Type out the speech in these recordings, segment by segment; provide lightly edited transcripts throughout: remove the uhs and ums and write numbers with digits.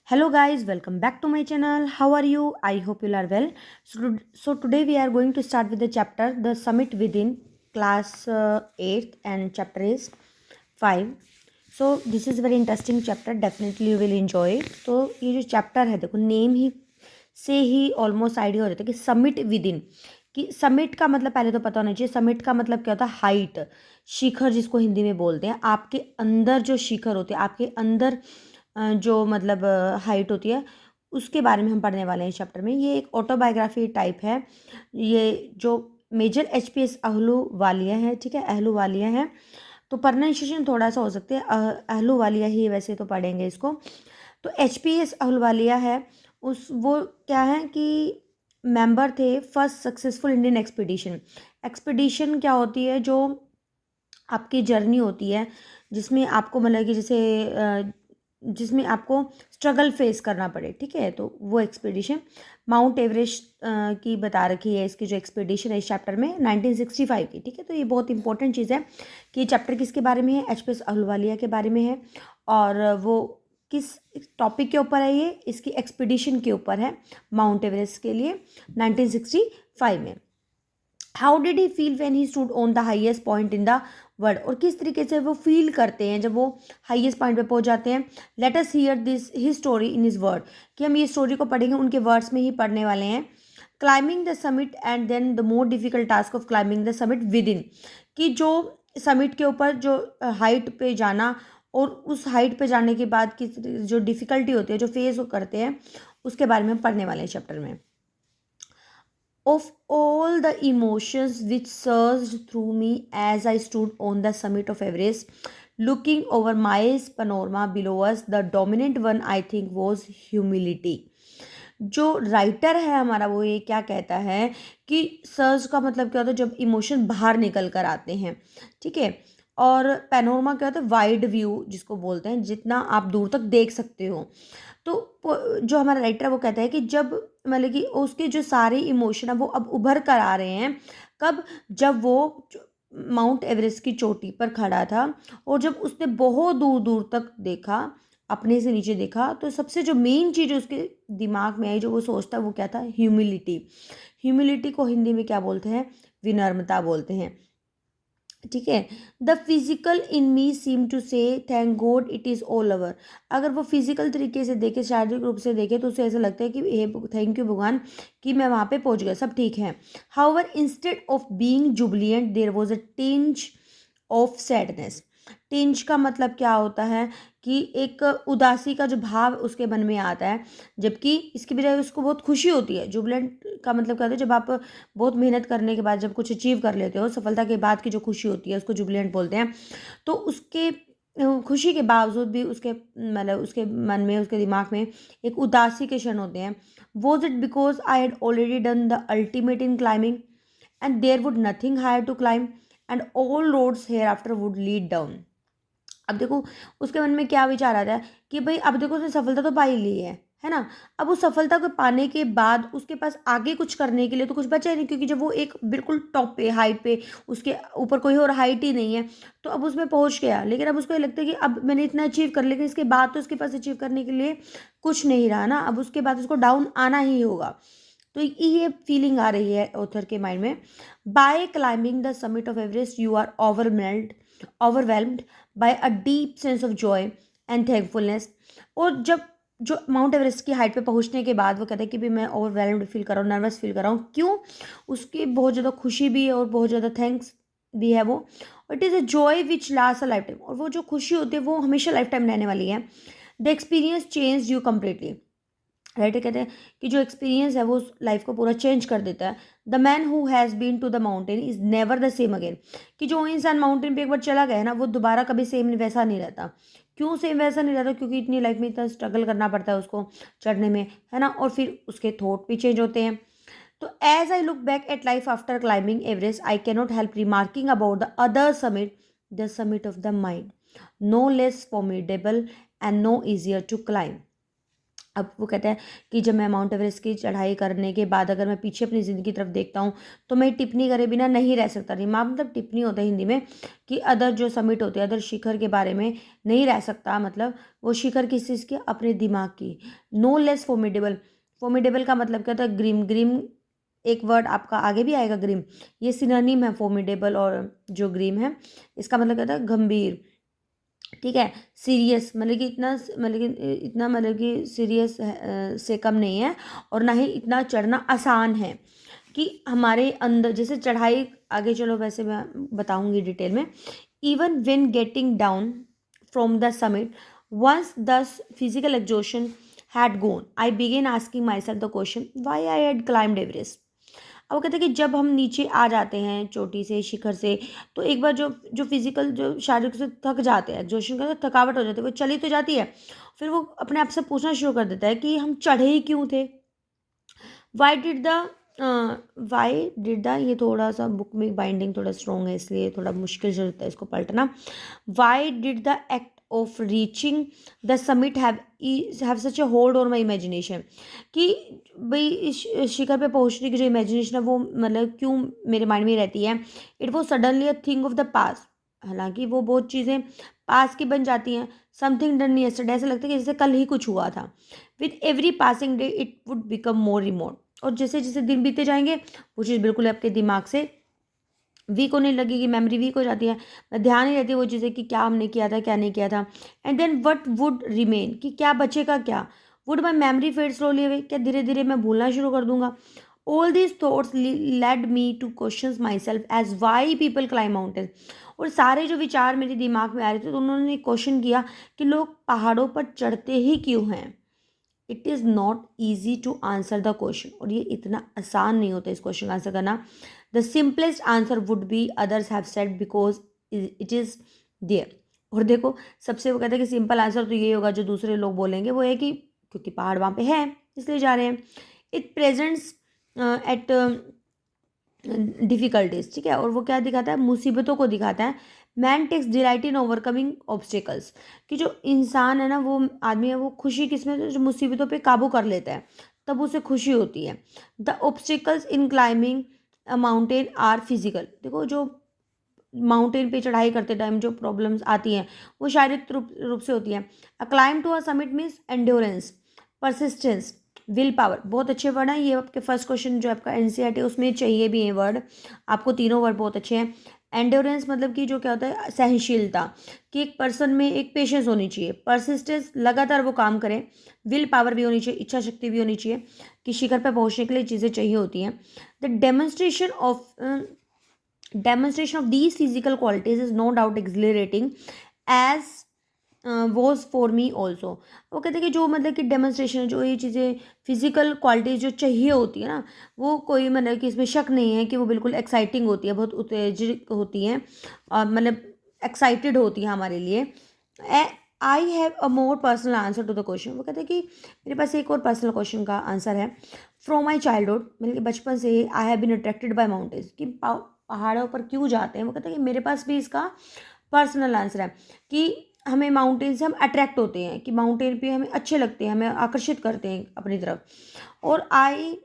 Hello guys, welcome back to my channel. How are you? I hope you are well. So today we are going to start with the chapter The Summit Within, class 8th, and chapter is 5. So this is very interesting chapter. Definitely you will enjoy it. तो ये जो chapter है देखो name ही से ही almost idea हो जाता है कि समिट विद इन, कि समिट का मतलब पहले तो पता होना चाहिए। समिट का मतलब क्या होता है? हाइट, शिखर जिसको हिंदी में बोलते हैं। आपके अंदर जो शिखर होते हैं, आपके अंदर जो मतलब हाइट होती है, उसके बारे में हम पढ़ने वाले हैं इस चैप्टर में। ये एक ऑटोबायोग्राफी टाइप है। ये जो मेजर एचपीएस अहलूवालिया है, ठीक है, अहलूवालिया है, तो प्रोनाउंसिएशन थोड़ा सा हो सकती है, अहलूवालिया ही वैसे तो पढ़ेंगे इसको। तो एचपीएस अहलूवालिया है, उस वो क्या है कि मेंबर थे first successful Indian expedition. Expedition क्या होती है? जो आपकी जर्नी होती है जिसमें आपको मतलब कि जैसे जिसमें आपको स्ट्रगल फेस करना पड़े, ठीक है, तो वो एक्सपीडिशन माउंट एवरेस्ट की बता रखी है। इसकी जो एक्सपीडिशन है इस चैप्टर में 1965 की, ठीक है। तो ये बहुत इंपॉर्टेंट चीज़ है कि चैप्टर किसके बारे में है? एचपीएस अहलूवालिया के बारे में है। और वो किस टॉपिक के ऊपर है? ये इसकी एक्सपीडिशन के ऊपर है, माउंट एवरेस्ट के लिए 1965 में। How did he feel when he stood on the highest point in the world, और किस तरीके से वो फील करते हैं जब वो हाईएस्ट पॉइंट पे पहुंच जाते हैं। Let us here this his story in his word, कि हम ये स्टोरी को पढ़ेंगे उनके वर्ड्स में ही पढ़ने वाले हैं। Climbing the summit and then the more difficult task of climbing the summit within, कि जो समिट के ऊपर जो हाइट पे जाना और उस हाइट पे जाने के बाद की जो डिफ़िकल्टी होती है, जो फेस वो करते हैं, उसके बारे में पढ़ने वाले हैं चैप्टर में। Of all the emotions which surged through me as I stood on the summit of Everest, looking over miles panorama below us, the dominant one I think was humility. जो राइटर है हमारा वो ये क्या कहता है कि सर्ज का मतलब क्या होता है? जब इमोशन बाहर निकल कर आते हैं, ठीक है। और पैनोरमा क्या होता है? वाइड व्यू जिसको बोलते हैं, जितना आप दूर तक देख सकते हो। तो जो हमारा राइटर है वो कहता है कि जब मतलब कि उसके जो सारे इमोशन है वो अब उभर कर आ रहे हैं। कब? जब वो माउंट एवरेस्ट की चोटी पर खड़ा था और जब उसने बहुत दूर दूर तक देखा, अपने से नीचे देखा, तो सबसे जो मेन चीज़ उसके दिमाग में आई, जो वो सोचता है, वो क्या था? ह्यूमिलिटी। ह्यूमिलिटी को हिंदी में क्या बोलते हैं? विनम्रता बोलते हैं, ठीक है। The physical in me seem to say thank God it is all over. अगर वो फिजिकल तरीके से देखे, शारीरिक रूप से देखे, तो उसे ऐसा लगता है कि हे थैंक यू भगवान कि मैं वहाँ पे पहुँच गया, सब ठीक है। However instead of being jubilant there was a tinge of sadness. Tinge का मतलब क्या होता है? कि एक उदासी का जो भाव उसके मन में आता है, जबकि इसकी बजाय उसको बहुत खुशी होती है। जुबिलेंट का मतलब क्या होता है? जब आप बहुत मेहनत करने के बाद जब कुछ अचीव कर लेते हो, सफलता के बाद की जो खुशी होती है उसको जुबिलेंट बोलते हैं। तो उसके खुशी के बावजूद भी उसके मतलब उसके मन में, उसके दिमाग में एक उदासी के क्षण होते हैं। Was it because I had already done the ultimate in climbing and there would nothing higher to climb and all roads hereafter would lead down. अब देखो उसके मन में क्या विचार आता है कि भाई अब देखो उसने सफलता तो पा ही ली है ना। अब उस सफलता को पाने के बाद उसके पास आगे कुछ करने के लिए तो कुछ बचा ही नहीं, क्योंकि जब वो एक बिल्कुल टॉप पे, हाइट पे, उसके ऊपर कोई और हाइट ही नहीं है, तो अब उसमें पहुंच गया। लेकिन अब उसको ये लगता है कि अब मैंने इतना अचीव कर लिया, लेकिन इसके बाद तो उसके पास अचीव करने के लिए कुछ नहीं रहा ना। अब उसके बाद उसको डाउन आना ही होगा। तो ये फीलिंग आ रही है ऑथर के माइंड में। By climbing the summit of Everest you are overwhelmed by a deep sense of joy and thankfulness. और जब जो माउंट एवरेस्ट की हाइट पे पहुंचने के बाद वो कहता है कि भी मैं ओवरवेल्म्ड फील कर रहा हूँ, नर्वस फील कर रहा हूँ। क्यों? उसकी बहुत ज़्यादा खुशी भी है और बहुत ज़्यादा थैंक्स भी है वो। It is a joy which last a life time, और वो जो खुशी होती है वो हमेशा लाइफ टाइम रहने वाली है। The experience change you completely. Writer कहते हैं कि जो एक्सपीरियंस है वो लाइफ को पूरा चेंज कर देता है। The man who has been to the mountain is never the same again, कि जो इंसान माउंटेन पे एक बार चला गया है ना, वो दोबारा कभी सेम वैसा नहीं रहता। क्यों सेम वैसा नहीं रहता? क्योंकि इतनी लाइफ में इतना स्ट्रगल करना पड़ता है उसको चढ़ने में, है ना। और फिर उसके थॉट भी चेंज होते हैं। तो as I look back at life after climbing Everest I cannot help remarking about the other summit, the summit of the mind, no less formidable and no easier to climb. अब वो कहता है कि जब मैं माउंट एवरेस्ट की चढ़ाई करने के बाद अगर मैं पीछे अपनी ज़िंदगी की तरफ देखता हूँ तो मैं टिप्पणी करे बिना नहीं रह सकता। रिमार्क मतलब टिप्पणी होता है हिंदी में, कि अदर जो समिट होते हैं, अदर शिखर के बारे में नहीं रह सकता, मतलब वो शिखर किस चीज़ की, अपने दिमाग की। नो लेस फॉर्मिडेबल, फॉर्मिडेबल का मतलब क्या होता है, ग्रिम, ग्रिम एक वर्ड आपका आगे भी आएगा, ग्रिम, ये सिनोनिम है फॉर्मिडेबल और जो ग्रिम है, इसका मतलब क्या होता है, गंभीर, ठीक है। सीरियस मतलब कि इतना सीरियस से कम नहीं है, और ना ही इतना चढ़ना आसान है कि हमारे अंदर जैसे चढ़ाई, आगे चलो वैसे मैं बताऊंगी डिटेल में। Even when getting down from the summit, once the physical exhaustion had gone, I began asking myself the question why I had climbed Everest. अब वो कहते हैं कि जब हम नीचे आ जाते हैं चोटी से, शिखर से, तो एक बार जो जो फिजिकल, जो शारीरिक से थक जाते हैं, एग्जॉशन का थकावट हो जाती है, वो चली तो जाती है, फिर वो अपने आप से पूछना शुरू कर देता है कि हम चढ़े ही क्यों थे। वाई डिड द ये थोड़ा सा बुक में बाइंडिंग थोड़ा स्ट्रॉन्ग है, इसलिए थोड़ा मुश्किल से होता है इसको पलटना। Why did the act of reaching the summit have such a hold on my imagination, कि भाई इस शिखर पे पहुंचने की जो इमेजिनेशन है वो मतलब क्यों मेरे माइंड में रहती है। It was suddenly a thing of the past, हालांकि वो बहुत चीज़ें पास की बन जाती हैं। समथिंग डन यस्टरडे, ऐसा लगता है कि जैसे कल ही कुछ हुआ था। With every passing day it would become more remote, और जैसे जैसे दिन बीते जाएंगे वो चीज़ बिल्कुल आपके दिमाग से वीक होने लगेगी, मेमोरी वीक हो जाती है, ध्यान नहीं रहती वो चीज़ें कि क्या हमने किया था क्या नहीं किया था। And then what would remain, कि क्या बचेगा, क्या would my memory fade slowly away, क्या धीरे धीरे मैं भूलना शुरू कर दूंगा। All these thoughts led me to question myself as why people climb mountain. और सारे जो विचार मेरे दिमाग में आ रहे थे तो उन्होंने क्वेश्चन किया कि लोग पहाड़ों पर चढ़ते ही क्यों हैं। It is not easy to answer the question, और ये इतना आसान नहीं होता इस क्वेश्चन का आंसर करना। The simplest answer would be others have said because it is there. और देखो, सबसे वो कहते हैं कि सिंपल आंसर तो ये होगा जो दूसरे लोग बोलेंगे, वो है कि क्योंकि पहाड़ वहाँ पे है इसलिए जा रहे हैं। इट प्रेजेंट्स एट डिफ़िकल्टीज, ठीक है, और वो क्या दिखाता है, मुसीबतों को दिखाता है। Man takes delight in overcoming obstacles, कि जो इंसान है ना, वो आदमी है, वो खुशी किसमें, जो मुसीबतों पे काबू कर लेता है तब उसे खुशी होती है। The obstacles in climbing a mountain are physical, देखो जो माउंटेन पे चढ़ाई करते टाइम जो प्रॉब्लम्स आती हैं वो शारीरिक रूप से होती हैं। A climb to a summit means endurance, persistence, will power, बहुत अच्छे वर्ड हैं ये। आपके फर्स्ट क्वेश्चन जो आपका एनसीईआरटी उसमें चाहिए भी हैं वर्ड, आपको तीनों वर्ड बहुत अच्छे हैं। एंड्योरेंस मतलब कि जो क्या होता है, सहनशीलता, कि एक पर्सन में एक पेशेंस होनी चाहिए। परसिस्टेंस, लगातार वो काम करें। विल पावर भी होनी चाहिए, इच्छा शक्ति भी होनी चाहिए, कि शिखर पर पहुंचने के लिए चीज़ें चाहिए होती हैं। The demonstration of these physical qualities is no doubt exhilarating as was for me also. वो कहते हैं कि जो मतलब कि डेमोन्स्ट्रेशन, जो ये चीज़ें फिजिकल क्वालिटीज जो चाहिए होती है ना, वो कोई मतलब कि इसमें शक नहीं है कि वो बिल्कुल एक्साइटिंग होती है, बहुत उत्तेजित होती हैं, और मतलब एक्साइटेड होती है हमारे लिए। I have a more personal answer to the question, वो कहते हैं कि मेरे पास एक और पर्सनल क्वेश्चन का आंसर है। फ्रॉम माई चाइल्डहुड, मतलब कि बचपन से ही I have been attracted by mountains, कि पहाड़ों पर क्यों जाते हैं। वो कहते हैं कि मेरे पास भी इसका पर्सनल आंसर है, कि हमें माउंटेन से हम अट्रैक्ट होते हैं, कि माउंटेन पे हमें अच्छे लगते हैं, हमें आकर्षित करते हैं अपनी तरफ। और I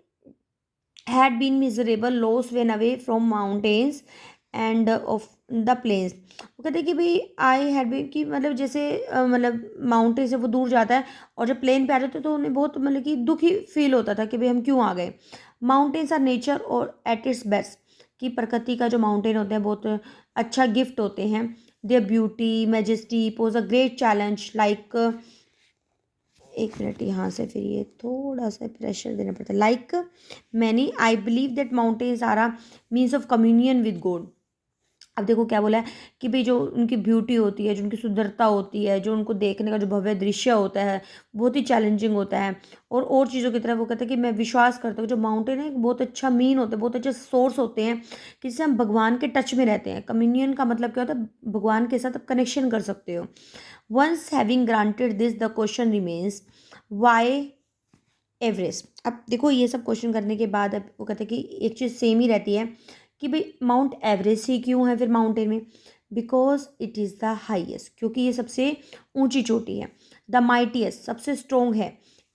had been miserable loss when away from mountains and of the plains. वो कहते हैं कि भाई आई हैड बीन, कि मतलब जैसे मतलब माउंटेन से वो दूर जाता है और जब प्लेन पे आ जाते तो उन्हें बहुत मतलब कि दुखी फील होता था कि भाई हम क्यों आ गए। माउंटेन्स आर नेचर और एट इट्स बेस्ट, कि प्रकृति का जो माउंटेन होते हैं बहुत अच्छा गिफ्ट होते हैं। There beauty majesty pose a great challenge like, एक मिनट यहाँ से फिर ये थोड़ा सा प्रेशर देना पड़ता है। Like many I believe that mountains are a means of communion with God. अब देखो क्या बोला है कि भाई जो उनकी ब्यूटी होती है, जो उनकी सुंदरता होती है, जो उनको देखने का जो भव्य दृश्य होता है बहुत ही चैलेंजिंग होता है। और चीज़ों की तरह वो कहते हैं कि मैं विश्वास करता हूँ जो माउंटेन है एक बहुत अच्छा मीन होता है, बहुत अच्छे सोर्स होते हैं, कि जिससे हम भगवान के टच में रहते हैं। कम्युनियन का मतलब क्या होता है, भगवान के साथ आप कनेक्शन कर सकते हो। Once having granted this the question remains why Everest. अब देखो ये सब क्वेश्चन करने के बाद अब वो कहते हैं कि एक चीज़ सेम ही रहती है, कि भाई माउंट एवरेस्ट ही क्यों है फिर माउंटेन में। Because it is the highest, क्योंकि ये सबसे ऊंची चोटी है। द माइटीएस्ट, सबसे स्ट्रोंग है।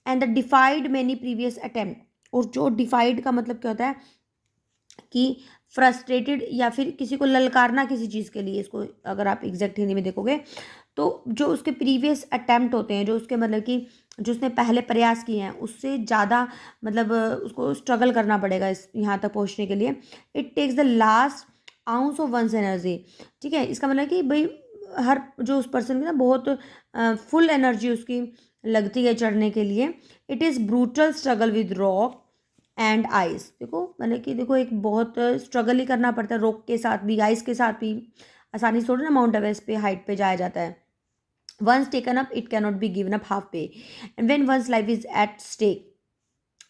And the डिफाइड many previous attempt, और जो डिफाइड का मतलब क्या होता है कि फ्रस्ट्रेटेड या फिर किसी को ललकारना किसी चीज़ के लिए, इसको अगर आप एग्जैक्ट हिंदी में देखोगे तो जो उसके प्रीवियस अटेम्प्ट होते हैं, जो उसके मतलब कि जो उसने पहले प्रयास किए हैं उससे ज़्यादा मतलब उसको स्ट्रगल करना पड़ेगा इस यहाँ तक पहुँचने के लिए। It takes the last ounce of one's energy. ठीक है, इसका मतलब कि भाई हर जो उस पर्सन की ना बहुत फुल एनर्जी उसकी लगती है चढ़ने के लिए। It is brutal struggle with rock and ice. देखो मतलब कि देखो एक बहुत स्ट्रगल ही करना पड़ता है रॉक के साथ भी, आइस के साथ भी। आसानी से थोड़ी ना माउंट एवरेस्ट पे हाइट पे जाया जाता है। Once taken up it can not be given up half way, and when one's life is at stake.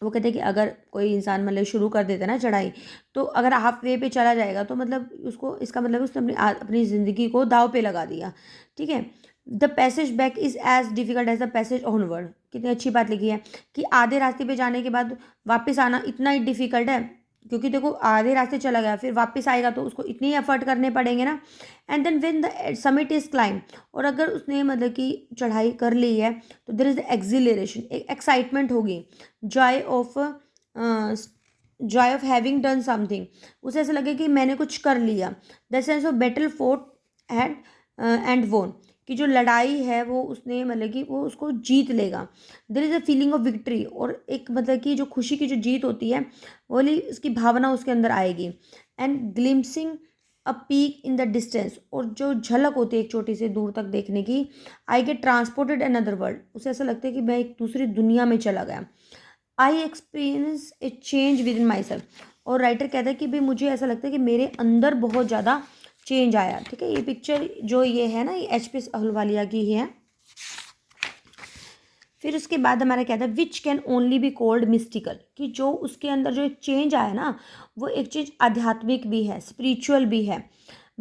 वो कहते हैं कि अगर कोई इंसान मतलब शुरू कर देता है ना चढ़ाई, तो अगर हाफ वे पे चला जाएगा तो मतलब उसको, इसका मतलब उसने अपनी अपनी ज़िंदगी को दाव पे लगा दिया। ठीक है, the passage back is as difficult as the passage onward. कितनी अच्छी बात लिखी है कि आधे रास्ते पे जाने के बाद वापस आना इतना ही डिफिकल्ट है, क्योंकि देखो आधे रास्ते चला गया फिर वापस आएगा तो उसको इतने ही एफर्ट करने पड़ेंगे ना। And then when the summit is climb, और अगर उसने मतलब कि चढ़ाई कर ली है तो देयर इज एक्सिलरेशन, एक एक्साइटमेंट होगी, Joy of Joy of having done something. उसे ऐसा लगे कि मैंने कुछ कर लिया। The sense of battle fort and वोन, कि जो लड़ाई है वो उसने मतलब कि वो उसको जीत लेगा। There is a feeling of victory, और एक मतलब कि जो खुशी की जो जीत होती है वो वाली उसकी भावना उसके अंदर आएगी। And glimpsing a peak in the distance, और जो झलक होती है एक छोटी सी दूर तक देखने की। I get transported another world, उसे ऐसा लगता है कि मैं एक दूसरी दुनिया में चला गया। I experience A change with in my self, और राइटर कहता है कि भाई मुझे ऐसा लगता है कि मेरे अंदर बहुत ज़्यादा चेंज आया। ठीक है, ये पिक्चर जो ये है ना, ये एच.पी. अहलूवालिया की ही है। फिर उसके बाद हमारा कहता है which can only be called mystical, कि जो उसके अंदर जो एक चेंज आया ना वो एक चीज़ आध्यात्मिक भी है, स्पिरिचुअल भी है।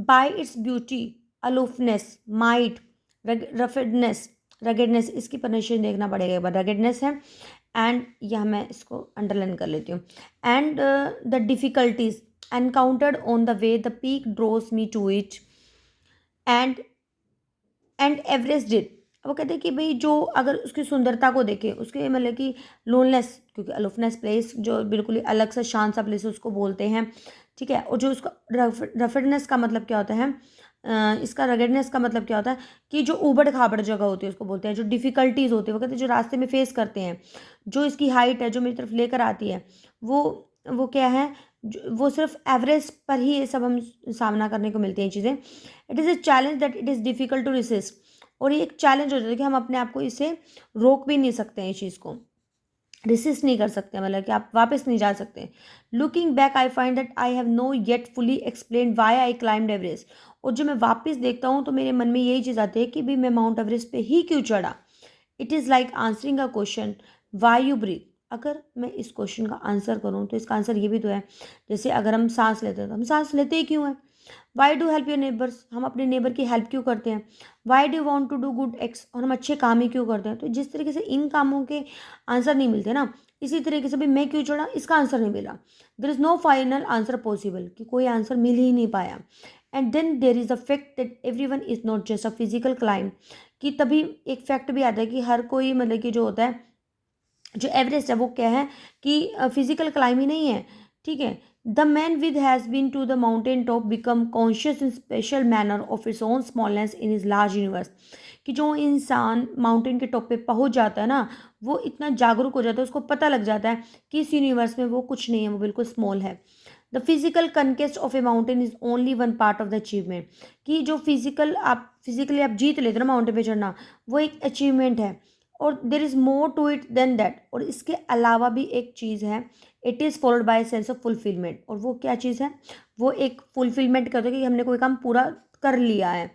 Bye its beauty, अलोफनेस, might, ruggedness, इसकी प्रोनाउंसिएशन देखना पड़ेगा एक बार, रगेडनेस है। एंड यह मैं इसको अंडरलाइन कर लेती हूँ। And the difficulties encountered on the way, the peak draws me to it, and Everest did. वो कहते हैं कि भाई जो अगर उसकी सुंदरता को देखे, उसके मतलब कि लोनलेस, क्योंकि अलोफनेस प्लेस जो बिल्कुल ही अलग सा शांत सा प्लेस उसको बोलते हैं। ठीक है, और जो उसका रफेडनेस का मतलब क्या होता है, इसका रगेडनेस का मतलब क्या होता है कि जो ऊबड़ खाबड़ जगह होती है उसको बोलते हैं। जो डिफ़िकल्टीज़ होती है वो कहते हैं जो रास्ते में फेस करते हैं, जो इसकी हाइट है जो मेरी तरफ लेकर आती है, वो क्या है, वो सिर्फ एवरेस्ट पर ही ये सब हम सामना करने को मिलती हैं चीज़ें। It is a challenge that it is difficult to resist, और ये एक चैलेंज हो जाता है कि हम अपने आप को इससे रोक भी नहीं सकते हैं, इस चीज़ को रिसिस्ट नहीं कर सकते, मतलब कि आप वापस नहीं जा सकते। Looking back I find that I have know yet fully explain why I climbed Everest, और जब मैं वापस देखता हूँ तो मेरे मन में यही चीज़ आती है कि भाई मैं माउंट एवरेस्ट पे ही क्यों चढ़ा। It is like answering a question, why you breathe. अगर मैं इस क्वेश्चन का आंसर करूँ तो इसका आंसर ये भी तो है, जैसे अगर हम सांस लेते हैं तो हम सांस लेते ही क्यों हैं। Why do help your neighbours, हम अपने नेबर की हेल्प क्यों करते हैं। Why do want to do good acts, और हम अच्छे काम ही क्यों करते हैं। तो जिस तरीके से इन कामों के आंसर नहीं मिलते ना, इसी तरीके से भी मैं क्यों चढ़ा इसका आंसर नहीं मिला। There is no final answer possible, कि कोई आंसर मिल ही नहीं पाया। And then there is the fact that every one is not just a physical climb, कि तभी एक फैक्ट भी आता है कि हर कोई मतलब कि जो होता है, जो एवरेस्ट है वो क्या है कि फिजिकल क्लाइंब ही नहीं है। ठीक है, the man with has been to the mountain top become conscious in special manner of its own smallness in is large universe, कि जो इंसान माउंटेन के टॉप पे पहुंच जाता है ना वो इतना जागरूक हो जाता है, उसको पता लग जाता है कि इस यूनिवर्स में वो कुछ नहीं है, वो बिल्कुल स्मॉल है। The physical कनकेस्ट of a mountain is only one part of the achievement, कि जो फिजिकली आप जीत लेते हो ना माउंटेन पे चढ़ना, वो एक अचीवमेंट है। और there is more to it than that, और इसके अलावा भी एक चीज़ है। It is followed by sense of fulfilment, और वो क्या चीज़ है, वो एक फुलफिलमेंट कहते हैं कि हमने कोई काम पूरा कर लिया है।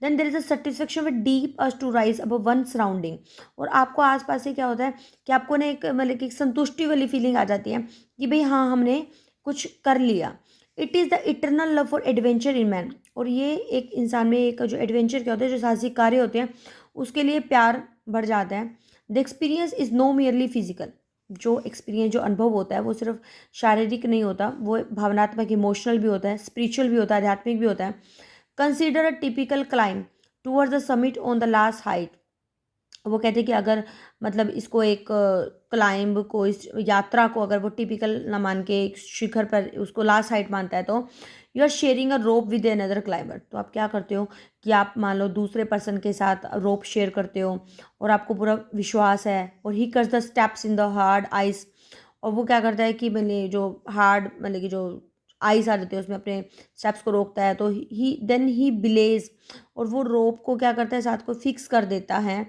Then there is a satisfaction with deep as to rise above one surrounding, और आपको आसपास से क्या होता है कि आपको ना एक मतलब कि एक संतुष्टि वाली फीलिंग आ जाती है कि भाई हाँ हमने कुछ कर लिया। It is the eternal love for adventure in man, और ये एक इंसान में एक जो एडवेंचर क्या होता है, जो साहसिक कार्य होते हैं उसके लिए प्यार बढ़ जाता है। The experience is no merely physical, जो एक्सपीरियंस जो अनुभव होता है वो सिर्फ शारीरिक नहीं होता, वो भावनात्मक इमोशनल भी होता है, स्पिरिचुअल भी होता है, आध्यात्मिक भी होता है। Consider a typical climb towards the summit on the last height, वो कहते हैं कि अगर मतलब इसको एक क्लाइंब को, इस यात्रा को अगर वो टिपिकल ना मान के एक शिखर पर उसको लास्ट हाइट मानता है, तो you are sharing a rope with another climber. तो आप क्या करते हो कि आप मान लो दूसरे पर्सन के साथ रोप शेयर करते हो और आपको पूरा विश्वास है, और ही cuts the steps in the hard ice. और वो क्या करता है कि मैंने जो हार्ड मतलब कि जो आइस आ जाते हैं उसमें अपने स्टेप्स को रोकता है, तो ही बिलेज, और वो रोप को क्या करता है साथ को फिक्स कर देता है।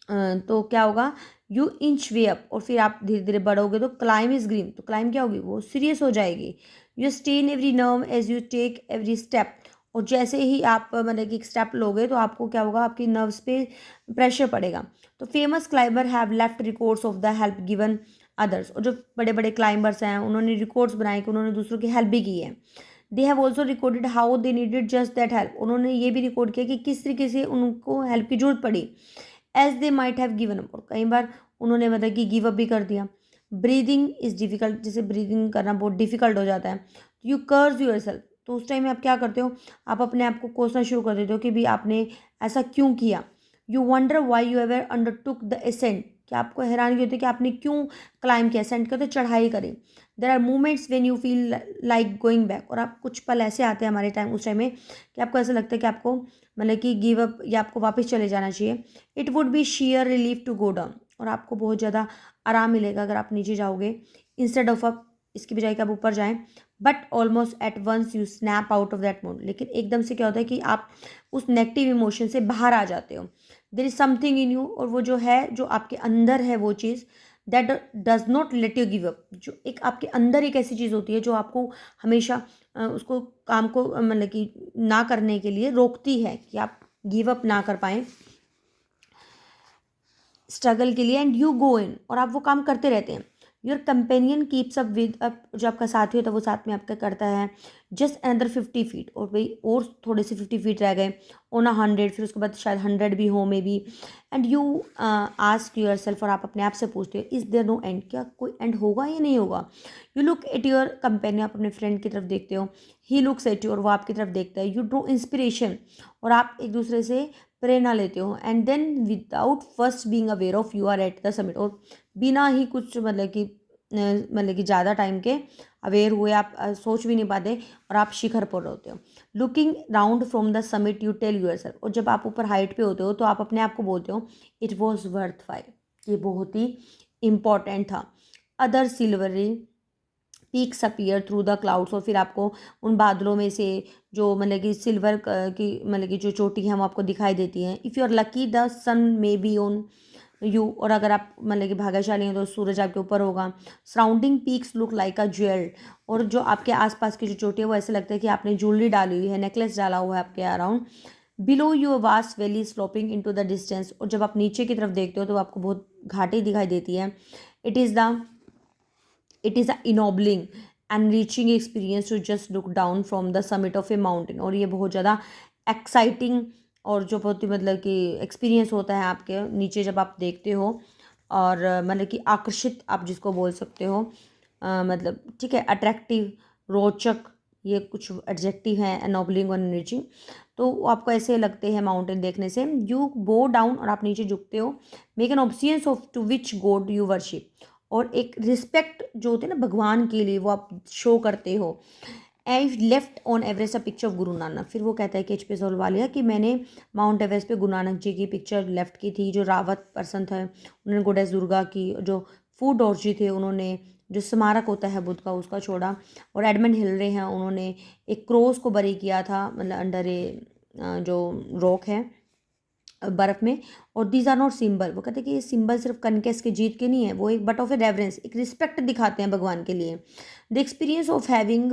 तो क्या होगा, यू इंच वे अप, और फिर आप धीरे धीरे बढ़ोगे तो क्लाइम इज ग्रीन, तो क्लाइम क्या होगी, वो सीरियस हो जाएगी। You stay in every nerve as you take every step, और जैसे ही आप मतलब कि एक स्टेप लोगे तो आपको क्या होगा, आपकी नर्व्स पे प्रेशर पड़ेगा। तो famous climber have left records of the help given others, और जो बड़े बड़े क्लाइंबर्स हैं उन्होंने रिकॉर्ड्स बनाए कि उन्होंने दूसरों की हेल्प भी की है। They have also recorded how they needed just that help, उन्होंने ये भी रिकॉर्ड किया कि किस तरीके से उनको हेल्प की जरूरत पड़ी। As they might have given up, और कई बार उन्होंने मतलब कि गिव अप भी कर दिया। ब्रीदिंग इज डिफिकल्ट, जैसे ब्रीदिंग करना बहुत डिफिकल्ट हो जाता है। यू कर्ज यूर सेल्फ, तो उस टाइम में आप क्या करते हो, आप अपने आप को कोसना शुरू कर देते हो कि भी आपने ऐसा क्यों किया। You wonder why you ever undertook the ascent, कि आपको हैरानगी होती है कि आपने क्यों क्लाइम किया, असेंट करते चढ़ाई करी। There are moments when you feel like going back, और आप कुछ पल ऐसे आते हैं हमारे टाइम उस टाइम में कि आपको ऐसा लगता है कि आपको मतलब कि गिव अप या आपको वापस चले जाना चाहिए। It would be sheer relief to go down, और आपको बहुत ज़्यादा आराम मिलेगा अगर आप नीचे जाओगे इंस्टेड ऑफ अप, इसकी बजाय कि आप ऊपर जाएं। But almost at once you snap out of that mood, लेकिन एकदम से क्या होता है कि आप उस नेगेटिव इमोशन से बाहर आ जाते हो। There is something in you, और वो जो है जो आपके अंदर है वो चीज़, that does not let you give up, जो एक आपके अंदर एक ऐसी चीज़ होती है जो आपको हमेशा उसको काम को मतलब कि ना करने के लिए रोकती है कि आप गिव अप ना कर पाएँ स्ट्रगल के लिए। एंड यू गो इन, और आप वो काम करते रहते हैं। Your companion keeps up with up, जो आपका साथी होता है वो साथ में आपका करता है। जस्ट अनदर 50 फीट, और भाई और थोड़े से 50 फीट रह गए ऑन 100, फिर उसके बाद शायद 100 भी हो maybe. And you ask yourself, और आप अपने आप से पूछते हो, इज़ देयर नो एंड, क्या कोई एंड होगा या नहीं होगा। You look at your companion, आप अपने फ्रेंड की तरफ देखते हो। ही लुक्स एट यू, और वो आपकी तरफ देखता है। यू ड्रो इंस्पिरेशन, और आप एक दूसरे से प्रेरणा लेते हो। And then without first being aware of you are at the summit, और बिना ही कुछ मतलब कि ज़्यादा टाइम के अवेयर हुए आप सोच भी नहीं पाते, और आप शिखर पर होते हो। Looking round from the summit you tell yourself, और जब आप ऊपर हाइट पे होते हो तो आप अपने आप को बोलते हो, इट वॉज वर्थ फाइट, ये बहुत ही इम्पॉर्टेंट था। Other silvery peaks appear through the clouds, और फिर आपको उन बादलों में से जो मतलब कि सिल्वर की मतलब कि जो चोटी है वो आपको दिखाई देती है। If you are lucky the sun may be on you, और अगर आप मतलब कि भाग्यशाली हैं तो सूरज आपके ऊपर होगा। सराउंडिंग पीक्स लुक लाइक अ ज्वेल्ड, और जो आपके आसपास की जो चोटी है वो ऐसे लगता है कि आपने ज्वेलरी डाली हुई है, नेकलेस डाला हुआ है आपके around. Below you vast valley sloping into the distance, और जब आप नीचे की तरफ देखते हो तो आपको बहुत घाटी दिखाई देती है। It is the it is a ennobling and reaching experience to just look down from the summit of a mountain, और ये बहुत ज़्यादा एक्साइटिंग और जो बहुत ही मतलब कि एक्सपीरियंस होता है आपके नीचे जब आप देखते हो, और मतलब कि आकर्षित आप जिसको बोल सकते हो, मतलब ठीक है, अट्रैक्टिव, रोचक, ये कुछ एडजेक्टिव हैं, एनोबलिंग और एनरिचिंग। तो वो आपको ऐसे लगते हैं माउंटेन देखने से। यू बो डाउन, और आप नीचे झुकते हो। Make an obeisance of to which God you worship, और एक रिस्पेक्ट जो होती है ना भगवान के लिए वो आप शो करते हो। I left on Everest a picture of Guru Nanak, फिर वो कहता है कि एच पी सोलवालिया कि मैंने माउंट एवरेस्ट पे गुरु नानक जी की पिक्चर लेफ्ट की थी। जो रावत पर्सन थे उन्होंने गोडेस दुर्गा की, जो फूड डॉर्जी थे उन्होंने जो स्मारक होता है बुद्ध का उसका छोड़ा, और एडमंड हिलरे हैं उन्होंने एक क्रोस को बरी किया था मतलब अंडर ए जो रॉक है बर्फ़ में। और दीज आर नॉट सिंबल, वो कहते हैं कि ये सिंबल सिर्फ कनकेस के जीत के नहीं है, वो एक बट ऑफ ए रेवरेंस, एक रिस्पेक्ट दिखाते हैं भगवान के लिए। The experience of having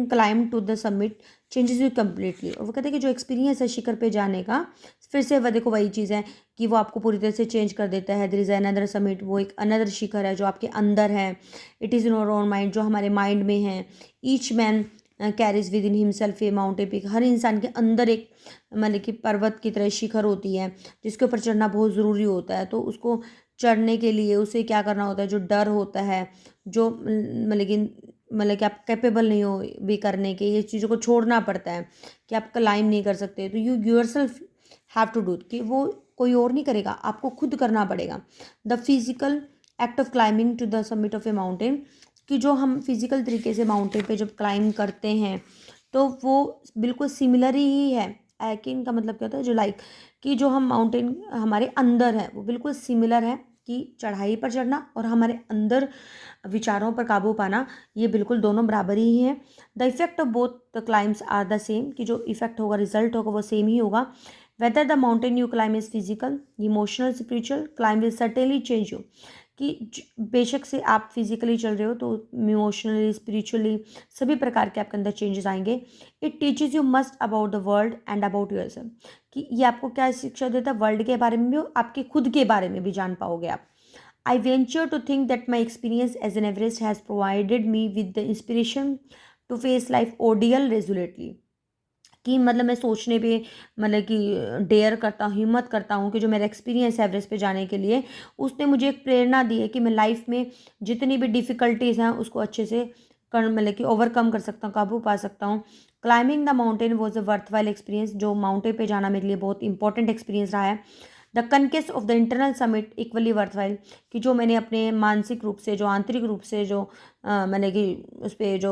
climb to the summit changes you completely, और वो कहते हैं कि जो एक्सपीरियंस है शिखर पे जाने का, फिर से वह देखो वही चीज़ है कि वो आपको पूरी तरह से चेंज कर देता है। देयर इज़ अनदर समिट, वो एक अनदर शिखर है जो आपके अंदर है। It is in our own mind, जो हमारे माइंड में है। Each man carries within himself a mountain peak, हर इंसान के अंदर एक मतलब कि पर्वत की तरह शिखर होती है जिसके ऊपर चढ़ना बहुत ज़रूरी होता है। तो उसको चढ़ने के लिए उसे क्या करना होता है, जो डर होता है, जो मतलब कि आप कैपेबल नहीं हो भी करने के, ये चीज़ों को छोड़ना पड़ता है कि आप क्लाइम नहीं कर सकते। तो you yourself have to do, कि वो कोई और नहीं करेगा, आपको खुद करना पड़ेगा। The physical act of climbing to the summit of a mountain, कि जो हम फिजिकल तरीके से माउंटेन पे जब क्लाइंब करते हैं तो वो बिल्कुल सिमिलर ही है। एकिन का मतलब क्या होता है, जो लाइक कि जो हम माउंटेन हमारे अंदर है वो बिल्कुल सिमिलर है, कि चढ़ाई पर चढ़ना और हमारे अंदर विचारों पर काबू पाना, ये बिल्कुल दोनों बराबर ही हैं। The effect of both the climbs are the same, कि जो इफेक्ट होगा, रिजल्ट होगा, वो सेम ही होगा। Whether the mountain you climb is physical, emotional, spiritual, climb will certainly change you, कि बेशक से आप फिजिकली चल रहे हो तो इमोशनली, स्पिरिचुअली सभी प्रकार के आपके अंदर चेंजेस आएंगे। It teaches you must about the world and about yourself, कि ये आपको क्या शिक्षा देता है, वर्ल्ड के बारे में भी, आपके खुद के बारे में भी जान पाओगे आप। I venture to think that my experience as an Everest has provided me with the inspiration to face life ordeal resolutely, कि मतलब मैं सोचने पे मतलब कि डेयर करता हूँ, हिम्मत करता हूँ कि जो मेरा एक्सपीरियंस है एवरेस्ट पे जाने के लिए, उसने मुझे एक प्रेरणा दी है कि मैं लाइफ में जितनी भी डिफ़िकल्टीज़ हैं उसको अच्छे से कर मतलब कि ओवरकम कर सकता हूँ, काबू पा सकता हूँ। Climbing the mountain was a worthwhile experience, जो माउंटेन पे जाना मेरे लिए बहुत इंपॉर्टेंट एक्सपीरियंस रहा है। The कनकेस्ट of the internal summit equally worthwhile, कि जो मैंने अपने मानसिक रूप से, जो आंतरिक रूप से जो मैंने कि उस पर जो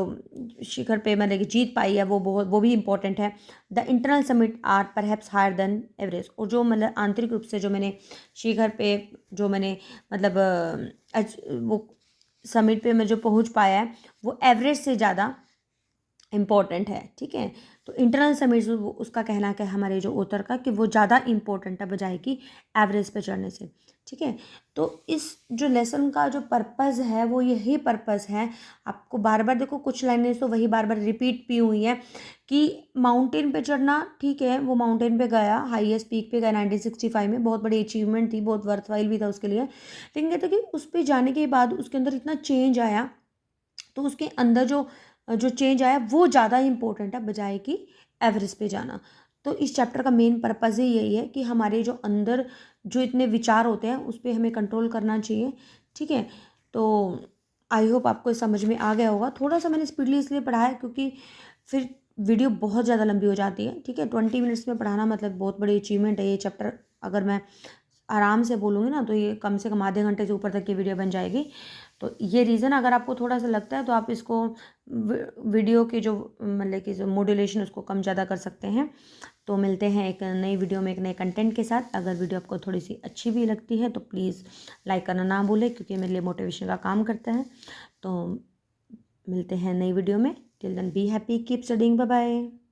शिखर पे मैंने कि जीत पाई है, वो भी इंपॉर्टेंट है। The internal summit are perhaps higher than Everest, और जो मतलब आंतरिक रूप से जो मैंने शिखर पे जो मैंने मतलब वो समिट पे मैं जो पहुंच पाया है वो एवरेस्ट से ज़्यादा इम्पॉर्टेंट है। ठीक है, तो इंटरनल समिट उसका कहना है कि हमारे जो ऑथर का, कि वो ज़्यादा इम्पोर्टेंट है बजाय कि एवरेज पे चढ़ने से। ठीक है, तो इस जो लेसन का जो पर्पज़ है वो यही पर्पज़ है। आपको बार बार देखो, कुछ लाइनें तो वही बार बार रिपीट भी हुई हैं, कि माउंटेन पे चढ़ना, ठीक है, वो माउंटेन पे गया, हाईएस्ट पीक पे गया 1965 में, बहुत बड़ी अचीवमेंट थी, बहुत वर्थवाइल भी था उसके लिए। लेकिन कहते कि उस पर जाने के बाद उसके अंदर इतना चेंज आया, तो उसके अंदर जो जो चेंज आया वो ज़्यादा इम्पोर्टेंट है बजाय कि एवरेस्ट पे जाना। तो इस चैप्टर का मेन पर्पज़ ही यही है कि हमारे जो अंदर जो इतने विचार होते हैं उस पर हमें कंट्रोल करना चाहिए। ठीक है, तो आई होप आपको समझ में आ गया होगा। थोड़ा सा मैंने स्पीडली इसलिए पढ़ा है क्योंकि फिर वीडियो बहुत ज़्यादा लंबी हो जाती है। ठीक है, 20 मिनट्स में पढ़ाना मतलब बहुत बड़ी अचीवमेंट है ये चैप्टर। अगर मैं आराम से बोलूँगी ना तो ये कम से कम आधे घंटे से ऊपर तक की वीडियो बन जाएगी। तो ये रीज़न अगर आपको थोड़ा सा लगता है तो आप इसको वीडियो की जो मतलब कि जो मॉड्यूलेशन उसको कम ज़्यादा कर सकते हैं। तो मिलते हैं एक नई वीडियो में एक नए कंटेंट के साथ। अगर वीडियो आपको थोड़ी सी अच्छी भी लगती है तो प्लीज़ लाइक करना ना भूलें, क्योंकि मेरे लिए मोटिवेशन का काम करता है। तो मिलते हैं नई वीडियो में। Till then be happy, keep studying, bye bye.